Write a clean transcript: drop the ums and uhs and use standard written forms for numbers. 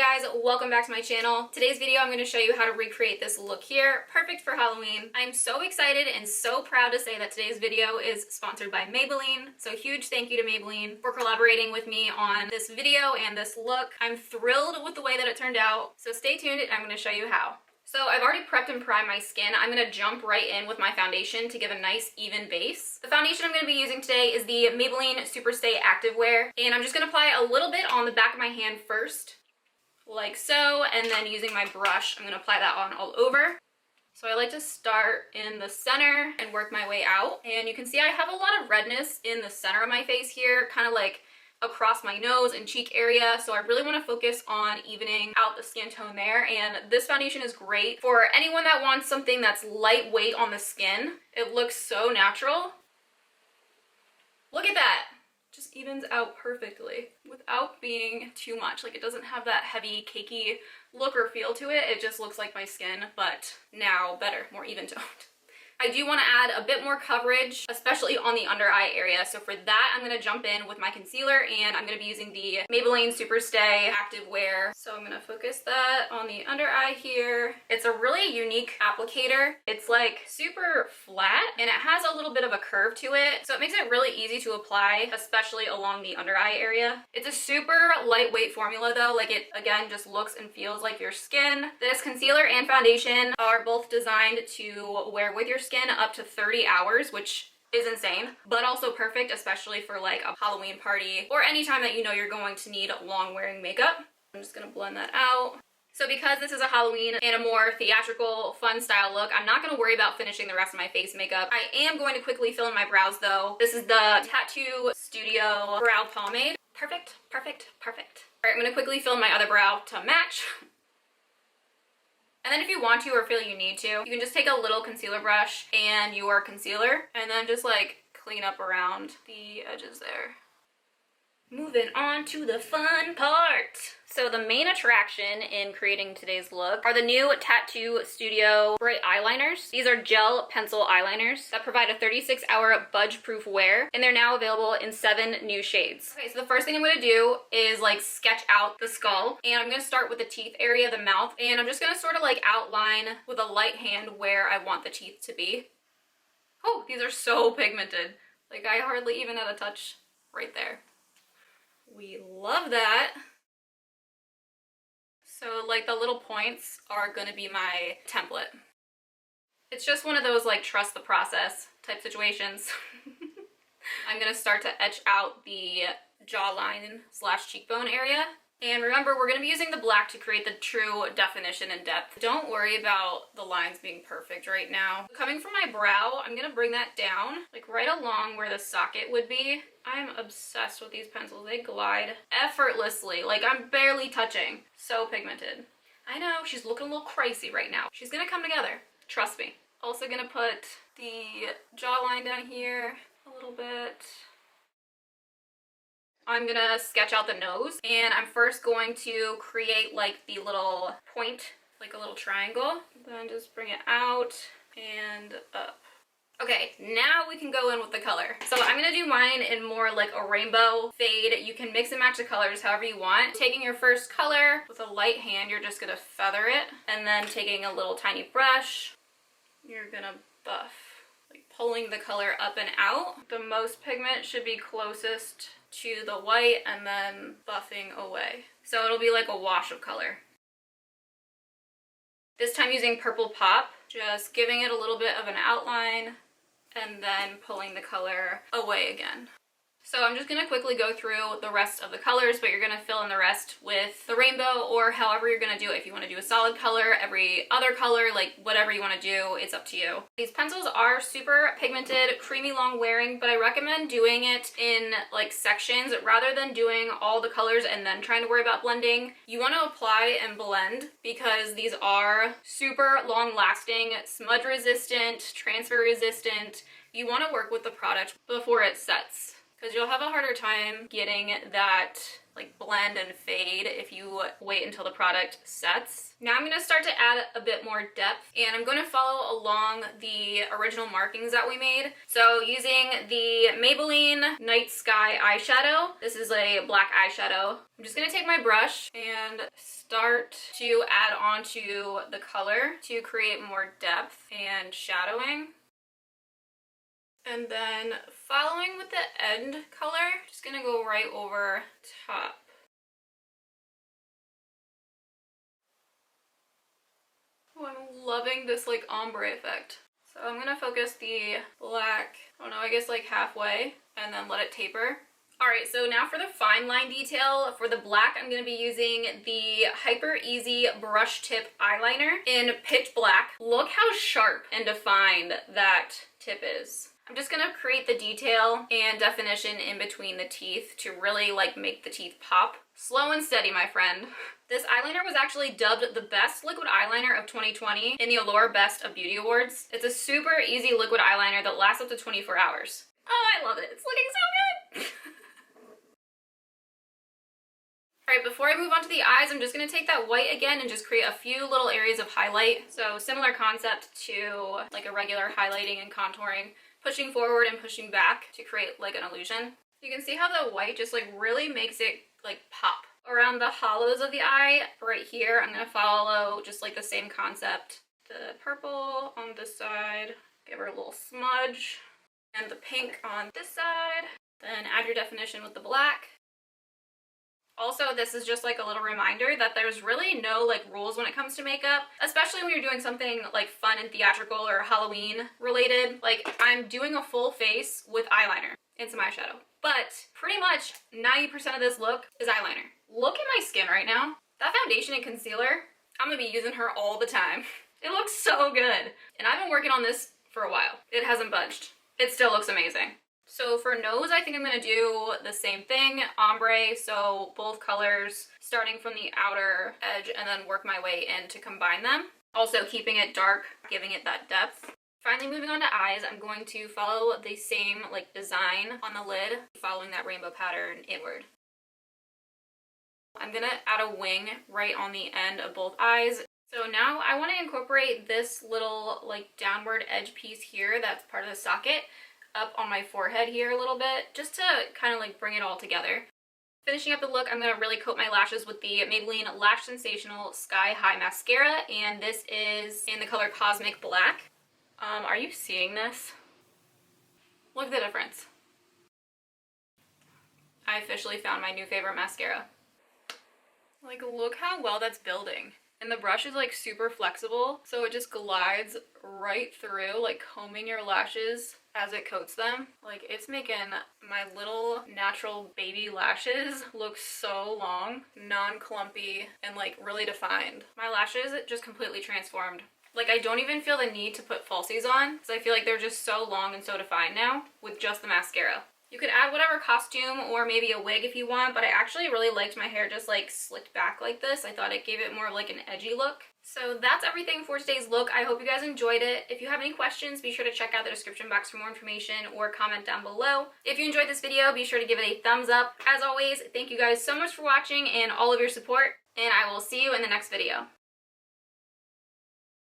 guys, welcome back to my channel. Today's video I'm going to show you how to recreate this look here, perfect for Halloween. I'm so excited and so proud to say that today's video is sponsored by Maybelline. So huge thank you to Maybelline for collaborating with me on this video and this look. I'm thrilled with the way that it turned out. So stay tuned and I'm going to show you how. So I've already prepped and primed my skin. I'm going to jump right in with my foundation to give a nice even base. The foundation I'm going to be using today is the Maybelline Superstay Activewear, and I'm just going to apply a little bit on the back of my hand first, like so, and then using my brush, I'm going to apply that on all over. So I like to start in the center and work my way out, and you can see I have a lot of redness in the center of my face here, kind of like across my nose and cheek area, so I really want to focus on evening out the skin tone there, and this foundation is great for anyone that wants something that's lightweight on the skin. It looks so natural. Look at that! Just evens out perfectly without being too much. Like, it doesn't have that heavy, cakey look or feel to it. It just looks like my skin, but now better, more even toned. I do want to add a bit more coverage, especially on the under eye area. So for that, I'm going to jump in with my concealer, and I'm going to be using the Maybelline Superstay Activewear. So I'm going to focus that on the under eye here. It's a really unique applicator. It's like super flat, and it has a little bit of a curve to it. So it makes it really easy to apply, especially along the under eye area. It's a super lightweight formula though. Like, it again just looks and feels like your skin. This concealer and foundation are both designed to wear with your skin up to 30 hours, which is insane, but also perfect, especially for like a Halloween party or any time that you know you're going to need long wearing makeup. I'm just gonna blend that out. So because this is a Halloween and a more theatrical, fun style look, I'm not gonna worry about finishing the rest of my face makeup. I am going to quickly fill in my brows though. This is the Tattoo Studio Brow Pomade. Perfect, perfect, perfect. All right, I'm gonna quickly fill in my other brow to match. And then if you want to or feel you need to, you can just take a little concealer brush and your concealer and then just like clean up around the edges there. Moving on to the fun part. So the main attraction in creating today's look are the new Tattoo Studio Bright Eyeliners. These are gel pencil eyeliners that provide a 36-hour budge-proof wear, and they're now available in 7 new shades. Okay, so the first thing I'm gonna do is like sketch out the skull, and I'm gonna start with the teeth area, the mouth, and I'm just gonna sort of like outline with a light hand where I want the teeth to be. Oh, these are so pigmented. Like, I hardly even had a touch right there. We love that. So like the little points are gonna be my template. It's just one of those like trust the process type situations. I'm gonna start to etch out the jawline / cheekbone area. And remember, we're gonna be using the black to create the true definition and depth. Don't worry about the lines being perfect right now. Coming from my brow, I'm gonna bring that down, like right along where the socket would be. I'm obsessed with these pencils. They glide effortlessly, like I'm barely touching. So pigmented. I know, she's looking a little crazy right now. She's gonna come together, trust me. Also gonna put the jawline down here a little bit. I'm gonna sketch out the nose, and I'm first going to create like the little point, like a little triangle. Then just bring it out and up. Okay, now we can go in with the color. So I'm gonna do mine in more like a rainbow fade. You can mix and match the colors however you want. Taking your first color with a light hand, you're just gonna feather it, and then taking a little tiny brush, you're gonna buff, like pulling the color up and out. The most pigment should be closest to the white, and then buffing away. So it'll be like a wash of color. This time using Purple Pop, just giving it a little bit of an outline and then pulling the color away again. So I'm just gonna quickly go through the rest of the colors, but you're gonna fill in the rest with the rainbow or however you're gonna do it. If you wanna do a solid color, every other color, like whatever you wanna do, it's up to you. These pencils are super pigmented, creamy long wearing, but I recommend doing it in like sections rather than doing all the colors and then trying to worry about blending. You wanna apply and blend because these are super long lasting, smudge resistant, transfer resistant. You wanna work with the product before it sets, because you'll have a harder time getting that like blend and fade if you wait until the product sets. Now I'm going to start to add a bit more depth, and I'm going to follow along the original markings that we made. So using the Maybelline Night Sky eyeshadow, this is a black eyeshadow. I'm just going to take my brush and start to add onto the color to create more depth and shadowing. And then following with the end color, just gonna go right over top. Oh, I'm loving this like ombre effect. So I'm gonna focus the black, I don't know, I guess like halfway, and then let it taper. Alright, so now for the fine line detail. For the black, I'm going to be using the Hyper Easy Brush Tip Eyeliner in Pitch Black. Look how sharp and defined that tip is. I'm just going to create the detail and definition in between the teeth to really like make the teeth pop. Slow and steady, my friend. This eyeliner was actually dubbed the best liquid eyeliner of 2020 in the Allure Best of Beauty Awards. It's a super easy liquid eyeliner that lasts up to 24 hours. Oh, I love it. It's looking so good. Alright, before I move on to the eyes, I'm just going to take that white again and just create a few little areas of highlight. So similar concept to like a regular highlighting and contouring, pushing forward and pushing back to create like an illusion. You can see how the white just like really makes it like pop. Around the hollows of the eye, right here, I'm going to follow just like the same concept. The purple on this side, give her a little smudge, and the pink on this side. Then add your definition with the black. Also, this is just like a little reminder that there's really no like rules when it comes to makeup, especially when you're doing something like fun and theatrical or Halloween related. Like I'm doing a full face with eyeliner and some eyeshadow, but pretty much 90% of this look is eyeliner. Look at my skin right now. That foundation and concealer, I'm gonna be using her all the time. It looks so good. And I've been working on this for a while. It hasn't budged. It still looks amazing. So for nose, I think I'm going to do the same thing, ombre, so both colors starting from the outer edge and then work my way in to combine them. Also keeping it dark, giving it that depth. Finally moving on to eyes, I'm going to follow the same like design on the lid, following that rainbow pattern inward. I'm going to add a wing right on the end of both eyes. So now I want to incorporate this little like downward edge piece here that's part of the socket up on my forehead here a little bit, just to kind of like bring it all together. Finishing up the look, I'm going to really coat my lashes with the Maybelline Lash Sensational Sky High Mascara, and this is in the color Cosmic Black. Are you seeing this? Look at the difference. I officially found my new favorite mascara. Like, look how well that's building. And the brush is like super flexible, so it just glides right through, like combing your lashes as it coats them. Like it's making my little natural baby lashes look so long, non-clumpy, and like really defined. My lashes just completely transformed. Like I don't even feel the need to put falsies on because I feel like they're just so long and so defined now with just the mascara. You could add whatever costume or maybe a wig if you want, but I actually really liked my hair just like slicked back like this. I thought it gave it more of like an edgy look. So that's everything for today's look. I hope you guys enjoyed it. If you have any questions, be sure to check out the description box for more information or comment down below. If you enjoyed this video, be sure to give it a thumbs up. As always, thank you guys so much for watching and all of your support, and I will see you in the next video.